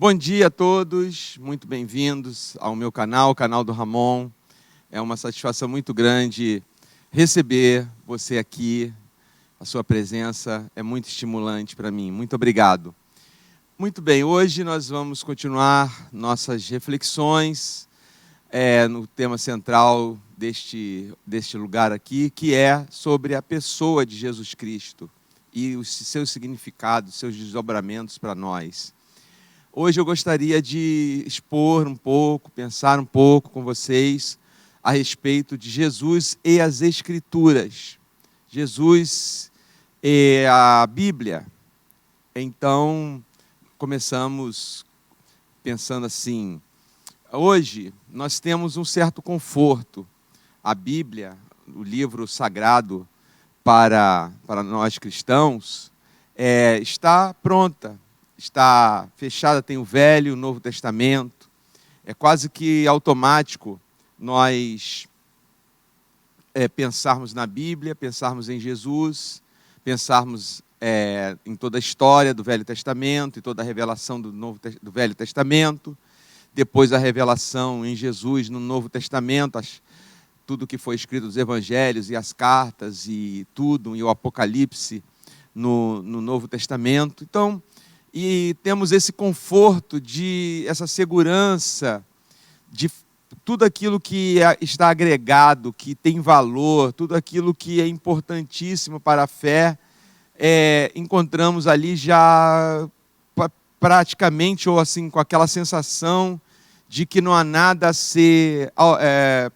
Bom dia a todos, muito bem-vindos ao meu canal, o canal do Ramon. É uma satisfação muito grande receber você aqui. A sua presença é muito estimulante para mim. Muito obrigado. Muito bem, hoje nós vamos continuar nossas reflexões no tema central deste lugar aqui, que é sobre a pessoa de Jesus Cristo e os seus significados, seus desdobramentos para nós. Hoje eu gostaria de expor um pouco, pensar um pouco com vocês a respeito de Jesus e as Escrituras. Jesus e a Bíblia. Então, começamos pensando assim: hoje nós temos um certo conforto. A Bíblia, o livro sagrado para nós cristãos, está pronta. Está fechada, tem o Velho e o Novo Testamento. É quase que automático nós pensarmos na Bíblia, pensarmos em Jesus, pensarmos em toda a história do Velho Testamento e toda a revelação do Velho Testamento, depois a revelação em Jesus no Novo Testamento, tudo que foi escrito dos Evangelhos e as cartas e tudo, e o Apocalipse no Novo Testamento. Então, e temos esse conforto, essa segurança de tudo aquilo que está agregado, que tem valor, tudo aquilo que é importantíssimo para a fé, encontramos ali já praticamente, ou assim, com aquela sensação de que não há nada a ser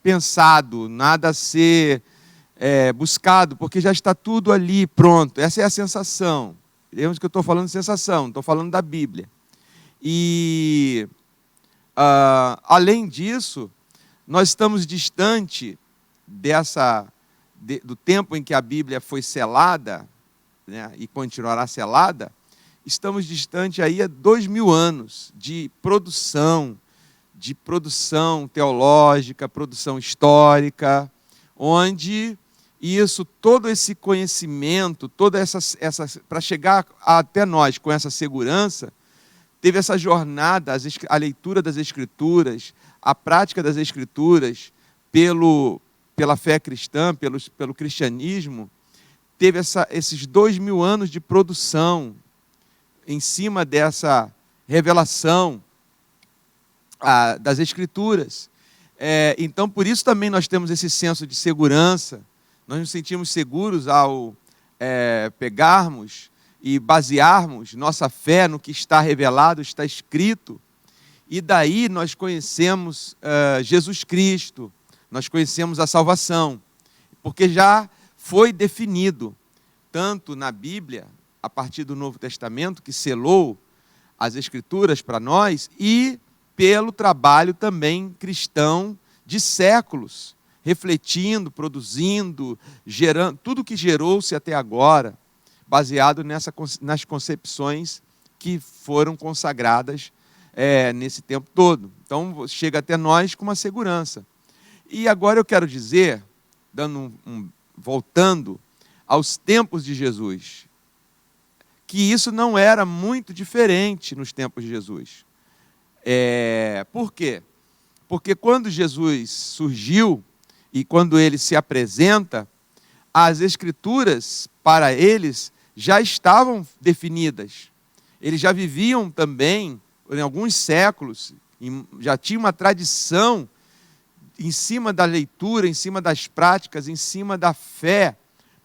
pensado, nada a ser buscado, porque já está tudo ali pronto. Essa é a sensação. Lembra que eu estou falando de sensação, estou falando da Bíblia. E, além disso, nós estamos distante do tempo em que a Bíblia foi selada, né, e continuará selada. Estamos distante aí há 2000 anos de produção teológica, produção histórica, onde todo esse conhecimento, para chegar até nós com essa segurança, teve essa jornada, a leitura das Escrituras, a prática das Escrituras pela fé cristã, pelo cristianismo, teve esses 2000 anos de produção em cima dessa revelação das Escrituras. Então, por isso também nós temos esse senso de segurança. Nós nos sentimos seguros ao pegarmos e basearmos nossa fé no que está revelado, está escrito. E daí nós conhecemos Jesus Cristo, nós conhecemos a salvação, porque já foi definido, tanto na Bíblia, a partir do Novo Testamento, que selou as Escrituras para nós, e pelo trabalho também cristão de séculos, refletindo, produzindo, gerando, tudo que gerou-se até agora, baseado nas concepções que foram consagradas nesse tempo todo. Então, chega até nós com uma segurança. E agora eu quero dizer, voltando aos tempos de Jesus, que isso não era muito diferente nos tempos de Jesus. Por quê? Porque quando Jesus surgiu, e quando ele se apresenta, as Escrituras, para eles, já estavam definidas. Eles já viviam também, em alguns séculos, já tinha uma tradição em cima da leitura, em cima das práticas, em cima da fé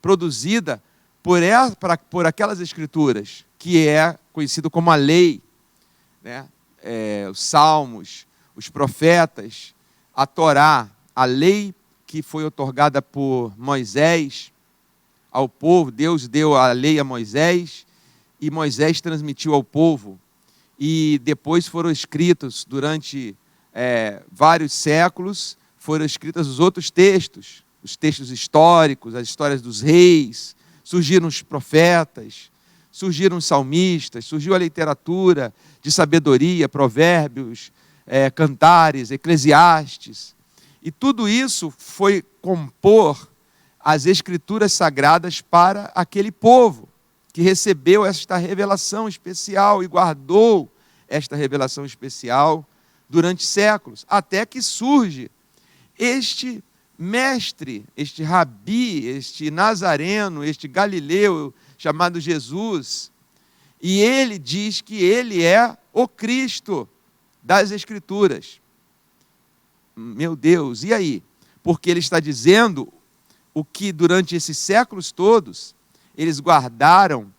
produzida por aquelas Escrituras, que é conhecido como a lei, né? Os Salmos, os profetas, a Torá, a lei que foi otorgada por Moisés ao povo. Deus deu a lei a Moisés e Moisés transmitiu ao povo. E depois foram escritos, durante vários séculos, foram escritos os outros textos, os textos históricos, as histórias dos reis, surgiram os profetas, surgiram os salmistas, surgiu a literatura de sabedoria, provérbios, cantares, eclesiastes. E tudo isso foi compor as Escrituras sagradas para aquele povo que recebeu esta revelação especial e guardou esta revelação especial durante séculos, até que surge este mestre, este rabi, este nazareno, este galileu chamado Jesus, e ele diz que ele é o Cristo das Escrituras. Meu Deus, e aí? Porque ele está dizendo o que durante esses séculos todos eles guardaram,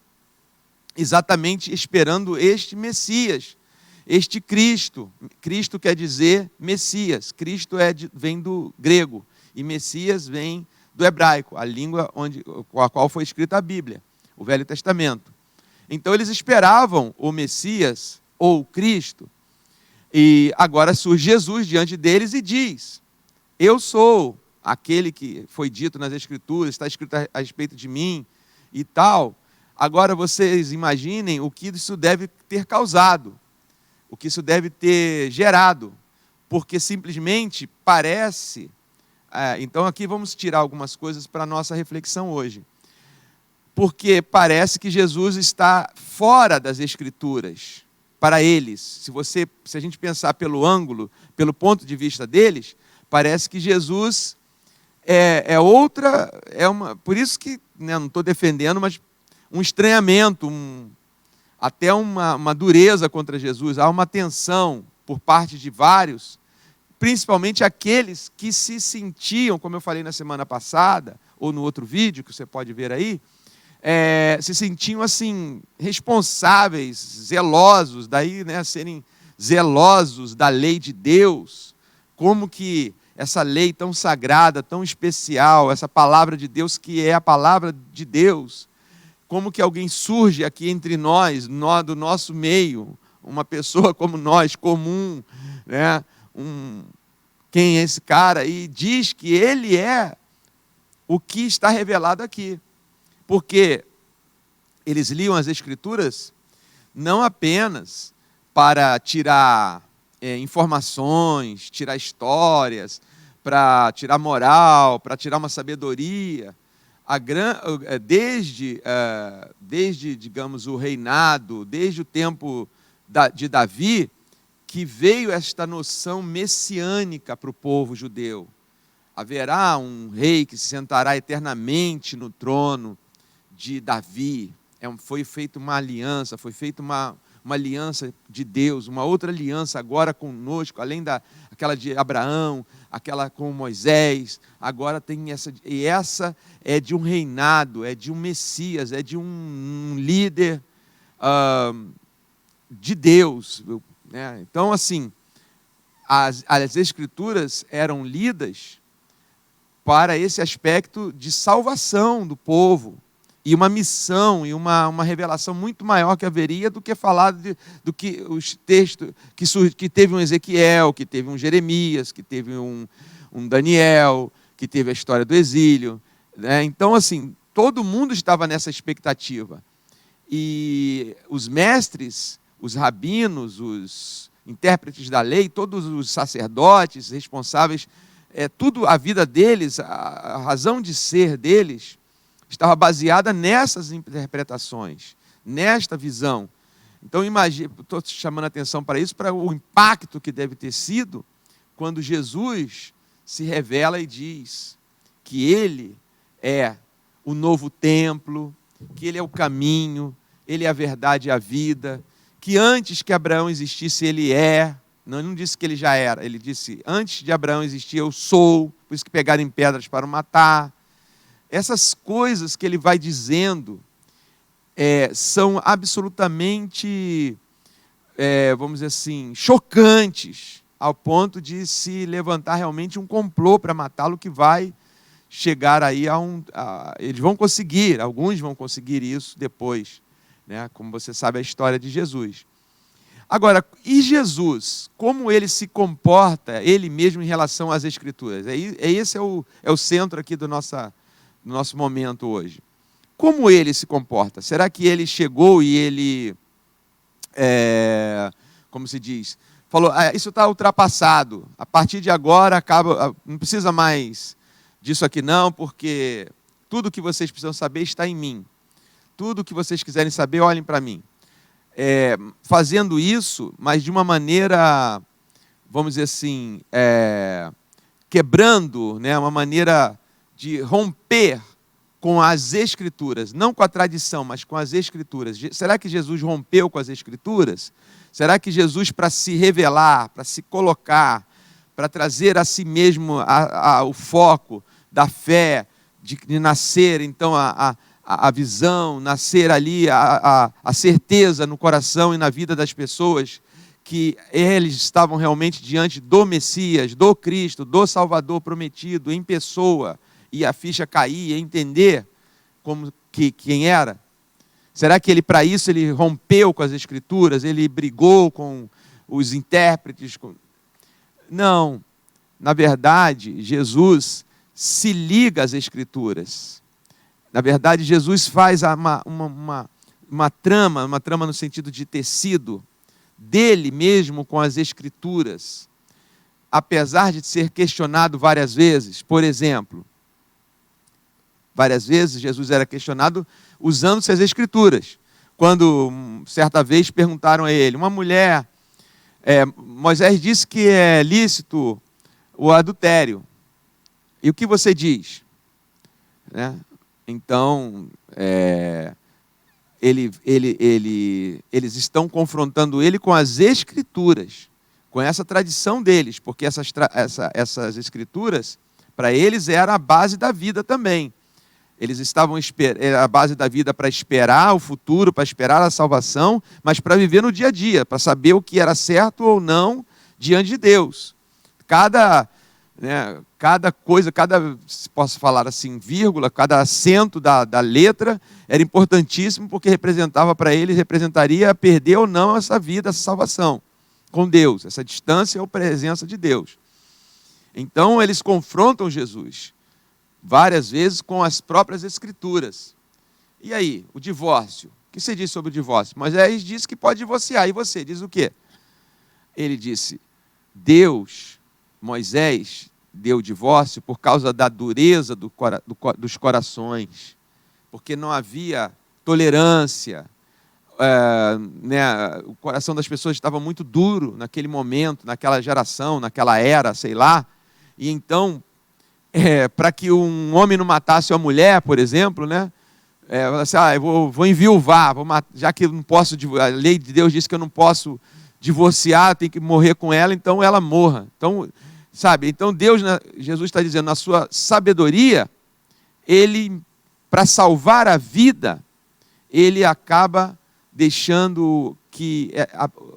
exatamente esperando este Messias, este Cristo. Cristo quer dizer Messias. Cristo vem do grego e Messias vem do hebraico, a língua com a qual foi escrita a Bíblia, o Velho Testamento. Então eles esperavam o Messias ou o Cristo, e agora surge Jesus diante deles e diz: eu sou aquele que foi dito nas Escrituras, está escrito a respeito de mim e tal. Agora vocês imaginem o que isso deve ter causado, o que isso deve ter gerado, porque simplesmente parece... então aqui vamos tirar algumas coisas para a nossa reflexão hoje. Porque parece que Jesus está fora das Escrituras, para eles. Se a gente pensar pelo ângulo, pelo ponto de vista deles, parece que Jesus por isso que, né, não estou defendendo, mas um estranhamento, até uma dureza contra Jesus. Há uma tensão por parte de vários, principalmente aqueles que se sentiam, como eu falei na semana passada, ou no outro vídeo que você pode ver aí, se sentiam assim, responsáveis, zelosos, daí, né, serem zelosos da lei de Deus. Como que essa lei tão sagrada, tão especial, essa palavra de Deus que é a palavra de Deus, como que alguém surge aqui entre nós, do nosso meio, uma pessoa como nós, comum, né? Quem é esse cara? E diz que ele é o que está revelado aqui. Porque eles liam as Escrituras não apenas para tirar informações, tirar histórias, para tirar moral, para tirar uma sabedoria. Desde, digamos, o reinado, desde o tempo de Davi, que veio esta noção messiânica para o povo judeu. Haverá um rei que se sentará eternamente no trono de Davi. Foi feita uma aliança, foi feita uma aliança de Deus, uma outra aliança agora conosco, além daquela de Abraão, aquela com Moisés, agora tem essa, e essa é de um reinado, é de um Messias, é de um líder de Deus, né? Então, assim, as Escrituras eram lidas para esse aspecto de salvação do povo, e uma missão, e uma revelação muito maior que haveria do que falar do que os textos, que teve um Ezequiel, que teve um Jeremias, que teve um Daniel, que teve a história do exílio, né? Então, assim, todo mundo estava nessa expectativa. E os mestres, os rabinos, os intérpretes da lei, todos os sacerdotes responsáveis, tudo, a vida deles, a razão de ser deles, estava baseada nessas interpretações, nesta visão. Então, estou chamando a atenção para isso, para o impacto que deve ter sido quando Jesus se revela e diz que Ele é o novo templo, que Ele é o caminho, Ele é a verdade e a vida, que antes que Abraão existisse, Ele é. Não disse que Ele já era, Ele disse, antes de Abraão existir, eu sou, por isso que pegaram em pedras para o matar. Essas coisas que ele vai dizendo são absolutamente, vamos dizer assim, chocantes, ao ponto de se levantar realmente um complô para matá-lo, que vai chegar aí eles vão conseguir, alguns vão conseguir isso depois, né? Como você sabe a história de Jesus. Agora, e Jesus? Como ele se comporta, ele mesmo, em relação às Escrituras? Esse é o centro aqui do nosso momento hoje. Como ele se comporta? Será que ele chegou e ele, como se diz, falou, isso está ultrapassado, a partir de agora não precisa mais disso aqui não, porque tudo que vocês precisam saber está em mim. Tudo que vocês quiserem saber, olhem para mim. fazendo isso, mas de uma maneira, vamos dizer assim, quebrando, né, uma maneira de romper com as Escrituras, não com a tradição, mas com as Escrituras. Será que Jesus rompeu com as Escrituras? Será que Jesus, para se revelar, para se colocar, para trazer a si mesmo o foco da fé, de nascer, então, a visão, nascer ali, a certeza no coração e na vida das pessoas, que eles estavam realmente diante do Messias, do Cristo, do Salvador prometido, em pessoa, e a ficha cair, entender quem era? Será que para isso ele rompeu com as Escrituras, ele brigou com os intérpretes? Não, na verdade, Jesus se liga às Escrituras. Na verdade, Jesus faz uma trama no sentido de tecido, dele mesmo com as Escrituras, apesar de ser questionado várias vezes. Por exemplo, várias vezes Jesus era questionado usando-se as Escrituras. Quando, certa vez, perguntaram a ele, uma mulher, Moisés disse que é lícito o adultério. E o que você diz? Né? Então, eles estão confrontando ele com as Escrituras, com essa tradição deles, porque essas Escrituras, para eles, era a base da vida também. Eles estavam a base da vida para esperar o futuro, para esperar a salvação, mas para viver no dia a dia, para saber o que era certo ou não diante de Deus. Cada coisa, posso falar assim, vírgula, cada acento da letra era importantíssimo, porque representaria perder ou não essa vida, essa salvação com Deus, essa distância ou presença de Deus. Então eles confrontam Jesus várias vezes com as próprias Escrituras. E aí, o divórcio? O que você diz sobre o divórcio? Moisés disse que pode divorciar, e você diz o quê? Ele disse, Moisés deu o divórcio por causa da dureza dos corações, porque não havia tolerância, o coração das pessoas estava muito duro naquele momento, naquela geração, naquela era, sei lá, e então, para que um homem não matasse uma mulher, por exemplo, né? Assim, eu vou enviuvar, já que eu não posso, a lei de Deus diz que eu não posso divorciar, tem que morrer com ela, então ela morra. Então, então Deus, Jesus está dizendo, na sua sabedoria, ele, para salvar a vida, ele acaba deixando que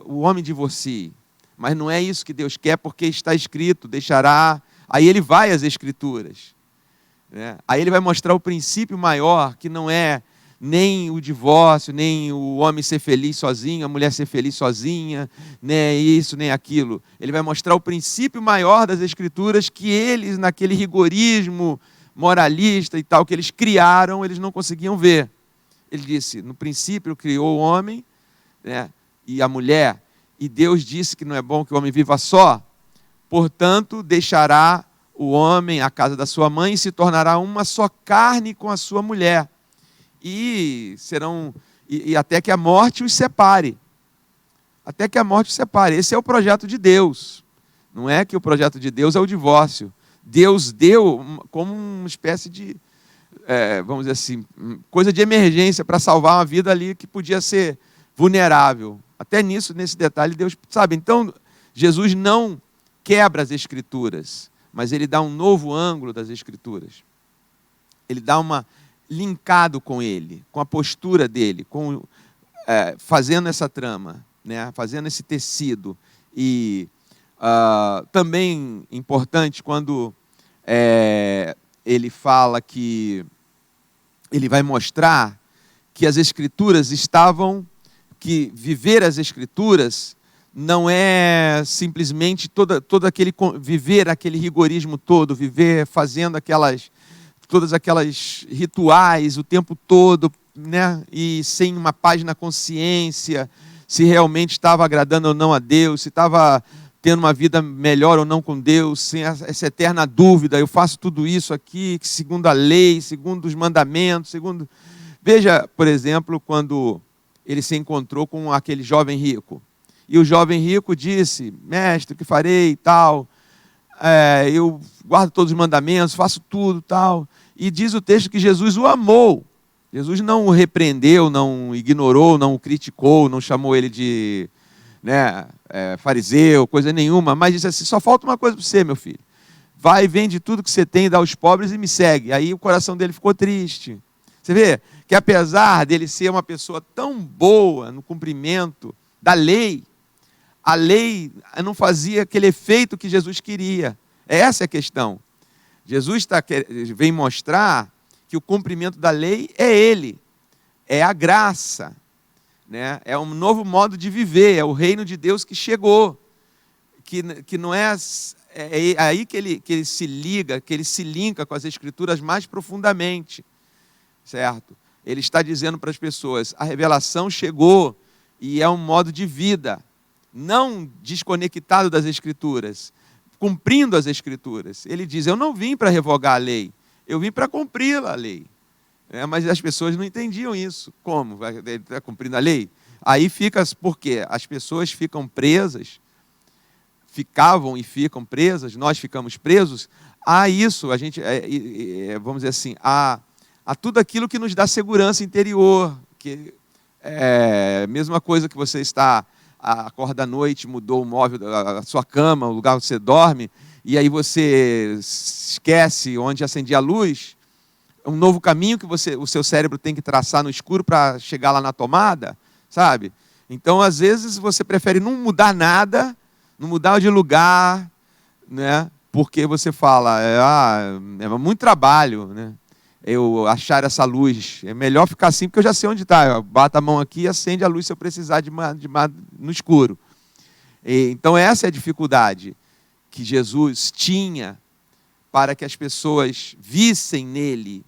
o homem divorcie. Mas não é isso que Deus quer, porque está escrito, deixará. Aí ele vai às Escrituras, né? Aí ele vai mostrar o princípio maior, que não é nem o divórcio, nem o homem ser feliz sozinho, a mulher ser feliz sozinha, nem isso, nem aquilo. Ele vai mostrar o princípio maior das Escrituras, que eles, naquele rigorismo moralista e tal, que eles criaram, eles não conseguiam ver. Ele disse, no princípio criou o homem, né, e a mulher, e Deus disse que não é bom que o homem viva só, portanto, deixará o homem a casa da sua mãe e se tornará uma só carne com a sua mulher. E até que a morte os separe. Até que a morte os separe. Esse é o projeto de Deus. Não é que o projeto de Deus é o divórcio. Deus deu como uma espécie de, vamos dizer assim, coisa de emergência para salvar uma vida ali que podia ser vulnerável. Até nesse detalhe, Deus sabe. Então, Jesus não quebra as Escrituras, mas ele dá um novo ângulo das Escrituras. Ele dá linkado com ele, com a postura dele, fazendo essa trama, né? Fazendo esse tecido. E também importante quando ele fala que ele vai mostrar que as Escrituras que viver as Escrituras não é simplesmente todo aquele viver aquele rigorismo todo, viver fazendo todas aquelas rituais o tempo todo, né? E sem uma paz na consciência, se realmente estava agradando ou não a Deus, se estava tendo uma vida melhor ou não com Deus, sem essa eterna dúvida, eu faço tudo isso aqui, segundo a lei, segundo os mandamentos, Veja, por exemplo, quando ele se encontrou com aquele jovem rico. E o jovem rico disse: mestre, o que farei e tal? Eu guardo todos os mandamentos, faço tudo tal. E diz o texto que Jesus o amou. Jesus não o repreendeu, não ignorou, não o criticou, não chamou ele de fariseu, coisa nenhuma, mas disse assim: só falta uma coisa para você, meu filho. Vai, vende tudo que você tem, dá aos pobres e me segue. Aí o coração dele ficou triste. Você vê que apesar dele ser uma pessoa tão boa no cumprimento da lei, a lei não fazia aquele efeito que Jesus queria. Essa é a questão. Jesus vem mostrar que o cumprimento da lei é Ele, é a graça, né? É um novo modo de viver, é o reino de Deus que chegou, que não é aí que ele se liga, que ele se linka com as Escrituras mais profundamente, certo? Ele está dizendo para as pessoas: a revelação chegou e é um modo de vida, não desconectado das Escrituras, cumprindo as Escrituras. Ele diz: eu não vim para revogar a lei, eu vim para cumprir a lei. Mas as pessoas não entendiam isso. Como? Ele está cumprindo a lei? Aí fica, porque as pessoas ficam presas, ficavam e ficam presas, nós ficamos presos a isso, a gente, vamos dizer assim, a tudo aquilo que nos dá segurança interior, que é a mesma coisa que você acorda à noite, mudou o móvel da sua cama, o lugar onde você dorme, e aí você esquece onde acendia a luz, um novo caminho que o seu cérebro tem que traçar no escuro para chegar lá na tomada, sabe? Então, às vezes, você prefere não mudar nada, não mudar de lugar, né? Porque você fala: é muito trabalho, né? Eu achar essa luz, é melhor ficar assim, porque eu já sei onde está. Eu bato a mão aqui e acende a luz se eu precisar no escuro. Então, essa é a dificuldade que Jesus tinha para que as pessoas vissem nele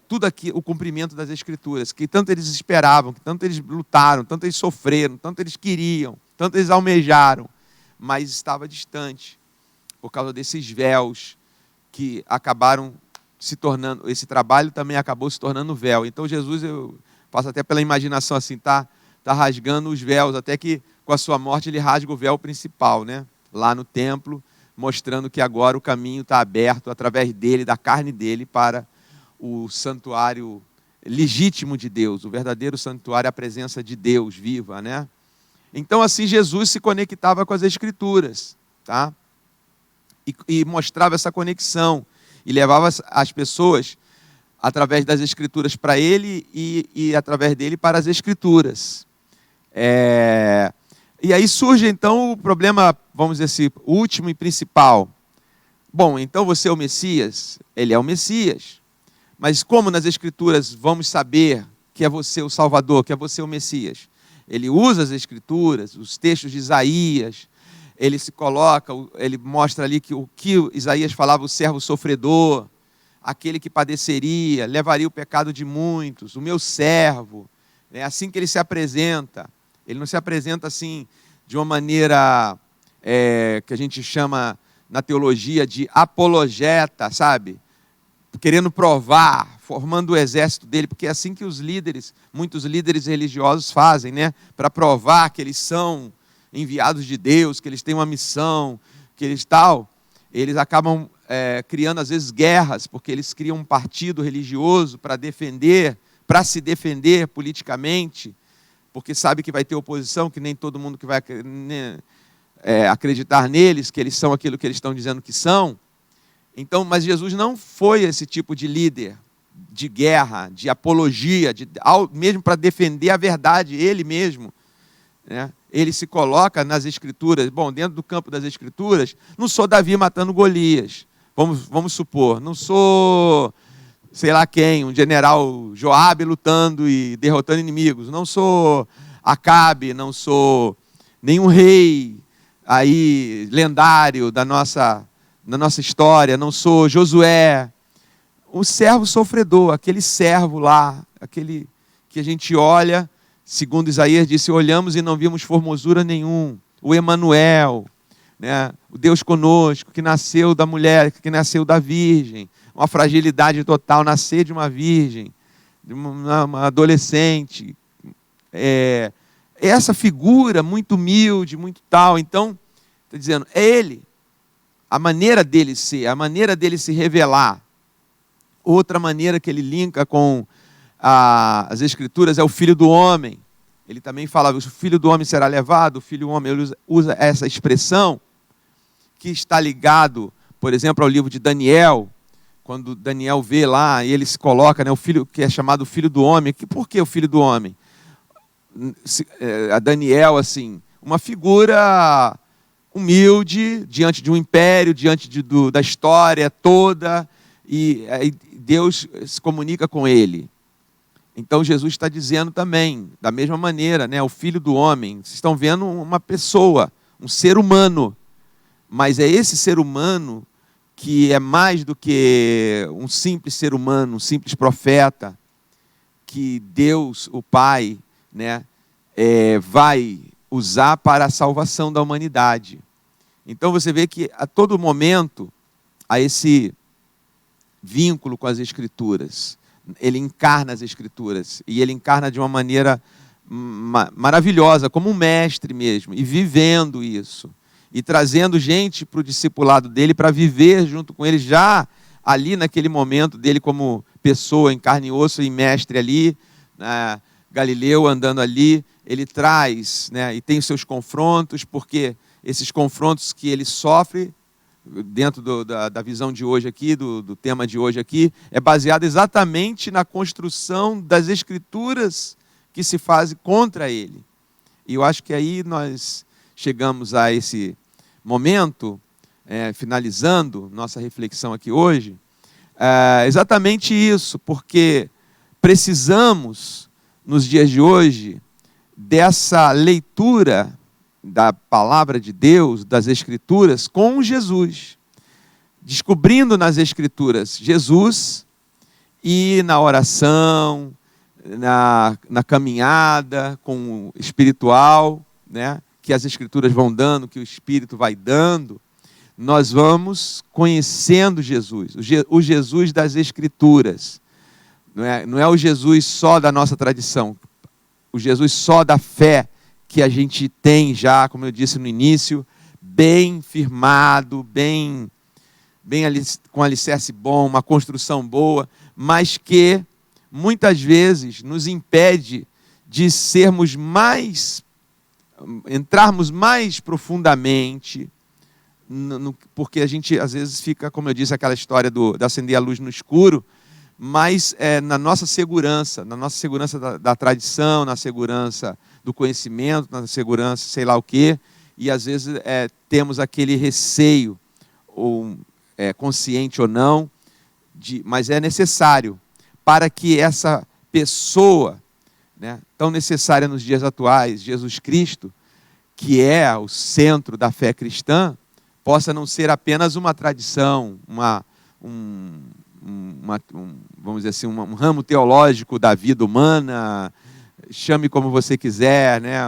tudo aqui, o cumprimento das Escrituras, que tanto eles esperavam, que tanto eles lutaram, tanto eles sofreram, tanto eles queriam, tanto eles almejaram, mas estava distante, por causa desses véus que acabaram se tornando, esse trabalho também acabou se tornando véu. Então Jesus, eu passo até pela imaginação assim, tá rasgando os véus, até que com a sua morte ele rasga o véu principal, né? Lá no templo, mostrando que agora o caminho está aberto através dele, da carne dele, para o santuário legítimo de Deus, o verdadeiro santuário, a presença de Deus viva, né? Então, assim, Jesus se conectava com as Escrituras, tá? E mostrava essa conexão, e levava as pessoas, através das Escrituras, para ele, e através dele para as Escrituras. E aí surge, então, o problema, vamos dizer assim, último e principal. Bom, então você é o Messias? Ele é o Messias. Mas como nas Escrituras vamos saber que é você o Salvador, que é você o Messias? Ele usa as Escrituras, os textos de Isaías, ele se coloca, ele mostra ali que o que Isaías falava, o servo sofredor, aquele que padeceria, levaria o pecado de muitos, o meu servo. É assim que ele se apresenta. Ele não se apresenta assim de uma maneira que a gente chama na teologia de apologeta, sabe? Querendo provar, formando o exército dele, porque é assim que muitos líderes religiosos fazem, né? Para provar que eles são enviados de Deus, que eles têm uma missão, que eles acabam criando às vezes guerras, porque eles criam um partido religioso para se defender politicamente, porque sabe que vai ter oposição, que nem todo mundo que vai acreditar neles, que eles são aquilo que eles estão dizendo que são. Então, mas Jesus não foi esse tipo de líder de guerra, de apologia, mesmo para defender a verdade, ele mesmo, né? Ele se coloca nas Escrituras, dentro do campo das Escrituras, não sou Davi matando Golias, vamos supor, não sou, sei lá quem, um general Joabe lutando e derrotando inimigos, não sou Acabe, não sou nenhum rei aí lendário da nossa história, não sou Josué, o servo sofredor, aquele servo lá, aquele que a gente olha, segundo Isaías disse, olhamos e não vimos formosura nenhum, o Emanuel, né? O Deus conosco, que nasceu da mulher, que nasceu da virgem, uma fragilidade total, nascer de uma virgem, de uma adolescente, essa figura muito humilde, muito tal. Então, estou dizendo, é ele, a maneira dele ser, a maneira dele se revelar. Outra maneira que ele linka com as Escrituras é o Filho do Homem. Ele também fala, o Filho do Homem será levado, o Filho do Homem, ele usa essa expressão que está ligado, por exemplo, ao livro de Daniel, quando Daniel vê lá, e ele se coloca, né, o filho que é chamado Filho do Homem. Por que o Filho do Homem? A Daniel, assim, uma figura humilde, diante de um império, diante da história toda, e Deus se comunica com ele. Então Jesus está dizendo também, da mesma maneira, né, o Filho do Homem. Vocês estão vendo uma pessoa, um ser humano, mas é esse ser humano que é mais do que um simples ser humano, um simples profeta, que Deus, o Pai, né, vai usar para a salvação da humanidade. Então você vê que a todo momento há esse vínculo com as Escrituras. Ele encarna as Escrituras, e ele encarna de uma maneira maravilhosa, como um mestre mesmo, e vivendo isso, e trazendo gente para o discipulado dele, para viver junto com ele, já ali naquele momento dele como pessoa em carne e osso e mestre ali, Galileu andando ali, ele traz, né, e tem os seus confrontos, porque esses confrontos que ele sofre, dentro da visão de hoje aqui, do tema de hoje aqui, é baseado exatamente na construção das Escrituras que se fazem contra ele. E eu acho que aí nós chegamos a esse momento, finalizando nossa reflexão aqui hoje, exatamente isso, porque precisamos, nos dias de hoje, dessa leitura da palavra de Deus, das Escrituras, com Jesus. Descobrindo nas Escrituras Jesus, e na oração, na caminhada com o espiritual, né, que as Escrituras vão dando, que o Espírito vai dando, nós vamos conhecendo Jesus, o Jesus das Escrituras. Não é o Jesus só da nossa tradição, o Jesus só da fé, que a gente tem já, como eu disse no início, bem firmado, bem com alicerce bom, uma construção boa, mas que muitas vezes nos impede de entrarmos mais profundamente, porque a gente às vezes fica, como eu disse, aquela história de acender a luz no escuro, mas na nossa segurança da tradição, na segurança do conhecimento, na segurança sei lá o quê, e às vezes temos aquele receio, ou consciente ou não, mas é necessário para que essa pessoa, né, tão necessária nos dias atuais, Jesus Cristo, que é o centro da fé cristã, possa não ser apenas uma tradição, vamos dizer assim, um ramo teológico da vida humana, chame como você quiser, né?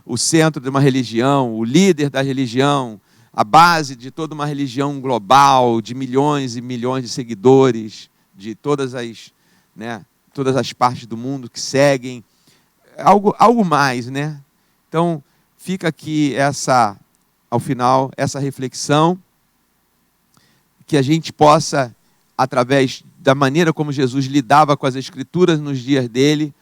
O centro de uma religião, o líder da religião, a base de toda uma religião global, de milhões e milhões de seguidores, de todas as partes do mundo que seguem, algo mais, né? Então, fica aqui ao final, essa reflexão, que a gente possa, através da maneira como Jesus lidava com as Escrituras nos dias dele,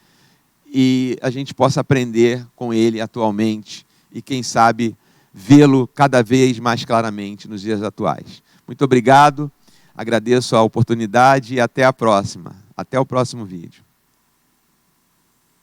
e a gente possa aprender com ele atualmente, e quem sabe vê-lo cada vez mais claramente nos dias atuais. Muito obrigado, agradeço a oportunidade e até a próxima. Até o próximo vídeo.